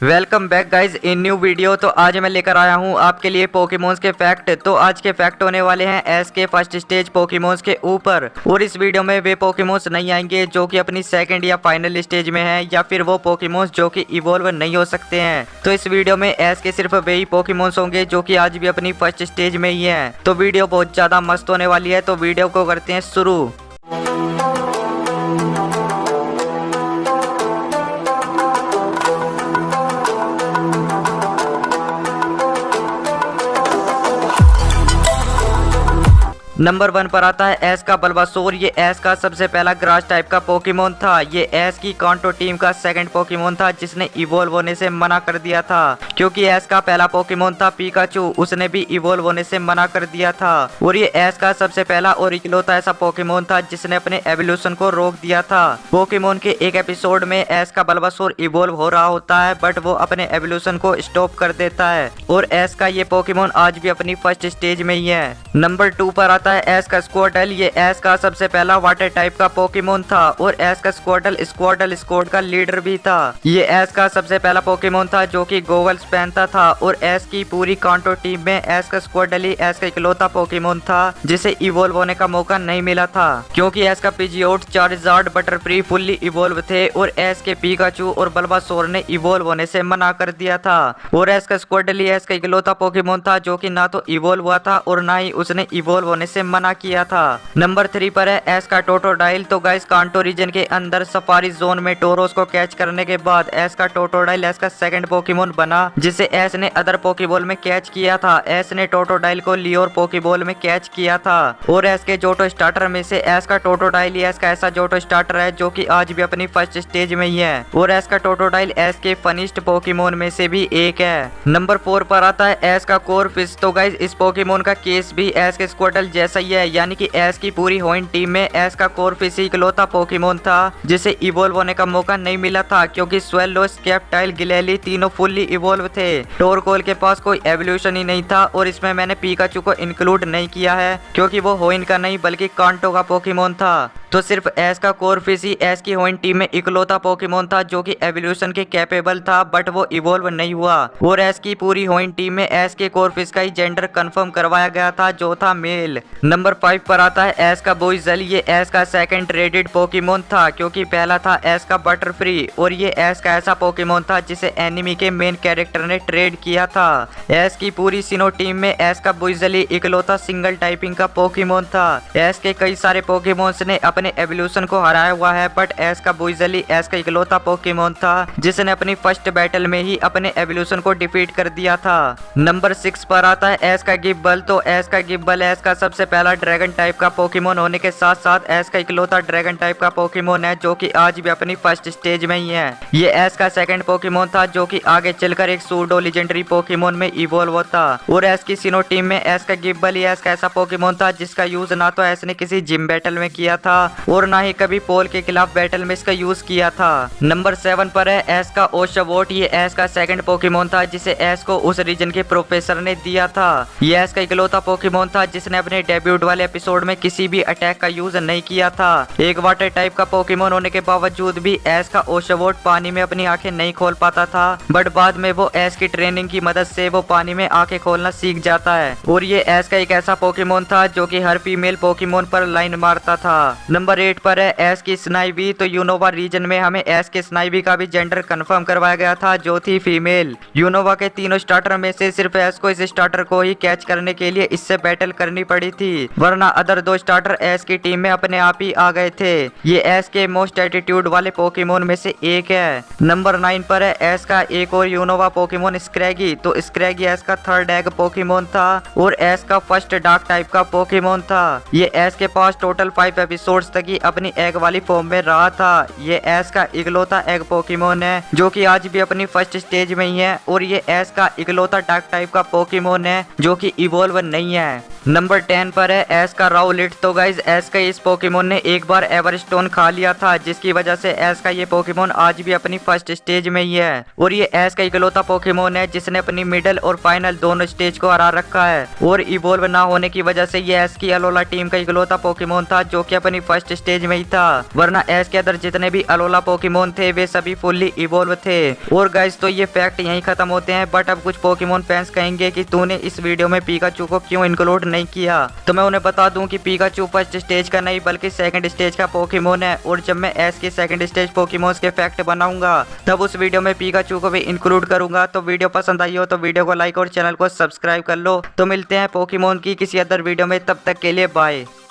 Welcome back guys in new video. तो आज मैं लेकर आया हूँ आपके लिए पोकेमोन्स के फैक्ट। तो आज के फैक्ट होने वाले हैं एस के फर्स्ट स्टेज पोकेमोन्स के ऊपर। और इस वीडियो में वे पोकेमोन्स नहीं आएंगे जो कि अपनी सेकंड या फाइनल स्टेज में हैं, या फिर वो पोकेमोन्स जो कि इवॉल्व नहीं हो सकते हैं। तो इस वीडियो में एस के सिर्फ वे ही पोकेमोन्स होंगे जो कि आज भी अपनी फर्स्ट स्टेज में ही हैं। तो वीडियो बहुत ज्यादा मस्त होने वाली है। तो वीडियो को करते हैं शुरू। नंबर 1 पर आता है एस का बल्बासोर। ये एस का सबसे पहला ग्रास टाइप का पोकेमोन था। ये एस की कांटो टीम का सेकंड पोकेमोन था जिसने इवॉल्व होने से मना कर दिया था, क्योंकि एस का पहला पोकेमोन था पिकाचू, उसने भी इवॉल्व होने से मना कर दिया था। और ये एस का सबसे पहला और इकलौता ऐसा पोकेमोन था जिसने अपने एवोल्यूशन को रोक दिया था। पोकेमोन के एक एपिसोड में एस का बल्बासोर इवॉल्व हो रहा होता है, बट वो अपने एवोल्यूशन को स्टॉप कर देता है। और एस का ये पोकेमोन आज भी अपनी फर्स्ट स्टेज में ही है। नंबर 2 पर आता है एस का स्क्वाडल। ये एस का सबसे पहला वाटर टाइप का पोकेमोन था और एस का स्क्वाडल स्क्वाड का लीडर भी था। ये एस का सबसे पहला पोकेमोन था जो कि गोगल्स पहनता था। और एस की पूरी कांटो टीम में एस का स्क्वाडल ही एस का इकलौता पोकेमोन था जिसे इवॉल्व होने का मौका नहीं मिला था, क्योंकि एस का पिजियोट, चार्जार्ड, बटरफ्री फुल्ली इवॉल्व थे और एस के पिकाचू और बल्बासोर ने इवॉल्व होने से मना कर दिया था। और एस का स्क्वाडल ही एस का इकलौता पोकेमोन था जो कि ना तो इवॉल्व हुआ था और ना ही उसने इवॉल्व होने से मना किया था। नंबर 3 पर है एस का टोटोडाइल। तो गाइस कांटो रीजन के अंदर सफारी जोन में टोरोस को कैच करने के बाद एस का टोटोडाइल एस का सेकंड पोकेमोन बना, जिसे एस ने अदर पोकेबॉल में कैच किया था। एस ने टोटोडाइल को लियोर पोकेबॉल में कैच किया था। और एस के जोटो स्टार्टर में से एस का टोटोडाइल एस का ऐसा जोटो स्टार्टर है जो कि आज भी अपनी फर्स्ट स्टेज में ही है। और एस का टोटोडाइल एस के फनीस्ट पोकेमोन में से भी एक है। नंबर 4 पर आता है एस का कोरफिश। तो गाइस इस पोकेमोन का केस भी एस के स्क्वाडल जैसा ही है, यानी कि एस की पूरी होइन टीम में एस का कोरफिश ही इकलौता पोकेमोन था जिसे इवॉल्व होने का मौका नहीं मिला था, क्योंकि स्वेलो, स्केप्टाइल, गिलेली तीनों फुल्ली इवॉल्व थे। टोरकोल के पास कोई एवोल्यूशन ही नहीं था। और इसमें मैंने पिकाचू को इंक्लूड नहीं किया है क्योंकि वो होइन का नहीं बल्कि कांटो का पोकेमोन था। तो सिर्फ एस का कोरफिश ही एस की होइन टीम में इकलौता पोकेमोन था जो कि एवोल्यूशन के कैपेबल था, बट वो इवॉल्व नहीं हुआ। और एस की पूरी होइन टीम में एस के कोरफिश का ही जेंडर कंफर्म करवाया गया था जो था मेल। नंबर 5 पर आता है एस का बोइजल। ये एस का सेकंड ट्रेडेड पोकेमोन था, क्योंकि पहला था एस का बटरफ्री और ये एस का ऐसा पोकेमोन था जिसे एनिमी के मेन कैरेक्टर ने ट्रेड किया था। एस की पूरी सिनो टीम में एस का बोइजल ही इकलौता सिंगल टाइपिंग का पोकेमोन था। एस के कई सारे पोकेमोन्स ने अपने एवोल्यूशन को हराया हुआ है, बट एस का बोइजल ही एस का इकलौता पोकेमोन था जिसने अपनी फर्स्ट बैटल में ही अपने एवोल्यूशन को डिफीट कर दिया था। नंबर 6 पर आता है एस का गिब्बल। तो एस का गिब्बल एस का सबसे पहला ड्रैगन टाइप का पोकेमोन होने के साथ साथ एस का इकलौता ड्रैगन टाइप का पोकेमोन है जो कि आज भी अपनी फर्स्ट स्टेज में ही है। ये एस का सेकंड पोकेमोन था जो कि आगे चलकर एक सूडो लेजेंडरी पोकेमोन में इवॉल्व होता। और एस की सिनो टीम में एस का गिब्बल ही एस का ऐसा पोकेमोन था जिसका यूज ना तो एस ने किसी जिम बैटल में किया था और ना ही कभी पोल के खिलाफ बैटल में इसका यूज किया था। नंबर 7 पर है एस का ओशवोट। ये एस का सेकंड पोकेमोन था जिसे एस को उस रीजन के प्रोफेसर ने दिया था। ये एस का इकलौता पोकेमोन था जिसने अपने डेब्यूट वाले एपिसोड में किसी भी अटैक का यूज नहीं किया था। एक वाटर टाइप का पोकेमोन होने के बावजूद भी एस का ओशवोट पानी में अपनी आंखें नहीं खोल पाता था, बट बाद में वो एस की ट्रेनिंग की मदद से वो पानी में आंखें खोलना सीख जाता है। और ये एस का एक ऐसा पोकेमोन था जो कि हर फीमेल पोकेमोन पर लाइन मारता था। नंबर 8 पर है एस की स्नाइवी। तो यूनोवा रीजन में हमें एस के स्नाइवी का भी जेंडर कंफर्म करवाया गया था जो थी फीमेल। यूनोवा के तीनों स्टार्टर में से सिर्फ एस को इस स्टार्टर को ही कैच करने के लिए इससे बैटल करनी पड़ी थी, वरना अदर 2 स्टार्टर एस की टीम में अपने आप ही आ गए थे। ये एस के मोस्ट एटीट्यूड वाले पोकेमोन में से एक है। नंबर 9 पर है एस का एक और यूनोवा पोकेमोन स्क्रैगी। तो स्क्रैगी एस का थर्ड एग पोकेमोन था और एस का फर्स्ट डार्क टाइप का पोकेमोन था। ये एस के पास टोटल 5 एपिसोड्स तक ही अपनी एग वाली फॉर्म में रहा था। ये एस का इकलौता एग पोकेमोन है जो कि आज भी अपनी फर्स्ट स्टेज में ही है। और ये एस का इकलौता डार्क टाइप का पोकेमोन है जो कि इवॉल्व नहीं है। नंबर 10 पर है एस का राउलिट। तो गाइज एस का इस पोकेमोन ने एक बार एवरस्टोन खा लिया था, जिसकी वजह से एस का ये पोकेमोन आज भी अपनी फर्स्ट स्टेज में ही है और ये एस का इकलौता पोकेमोन है जिसने अपनी मिडल और फाइनल दोनों स्टेज को हरा रखा है और इवोल्व ना होने की वजह से ये एस की अलोला टीम का इकलौता पोकेमोन था जो कि अपनी फर्स्ट स्टेज में ही था, वरना एस के अंदर जितने भी अलोला पोकेमोन थे वे सभी फुल्ली इवोल्व थे। और गाइज तो ये फैक्ट यहीं खत्म होते हैं, बट अब कुछ पोकेमोन फैंस कहेंगे कि तूने इस वीडियो में पिकाचू को क्यों इंक्लूड नहीं किया। तो मैं उन्हें बता दूं कि पिकाचू फर्स्ट स्टेज का नहीं बल्कि सेकंड स्टेज का पोकेमोन है और जब मैं एस के सेकंड स्टेज पोकेमोन्स के फैक्ट बनाऊंगा तब उस वीडियो में पिकाचू को भी इंक्लूड करूंगा। तो वीडियो पसंद आई हो तो वीडियो को लाइक और चैनल को सब्सक्राइब कर लो। तो मिलते हैं पोकेमोन की किसी अदर वीडियो में, तब तक के लिए बाय।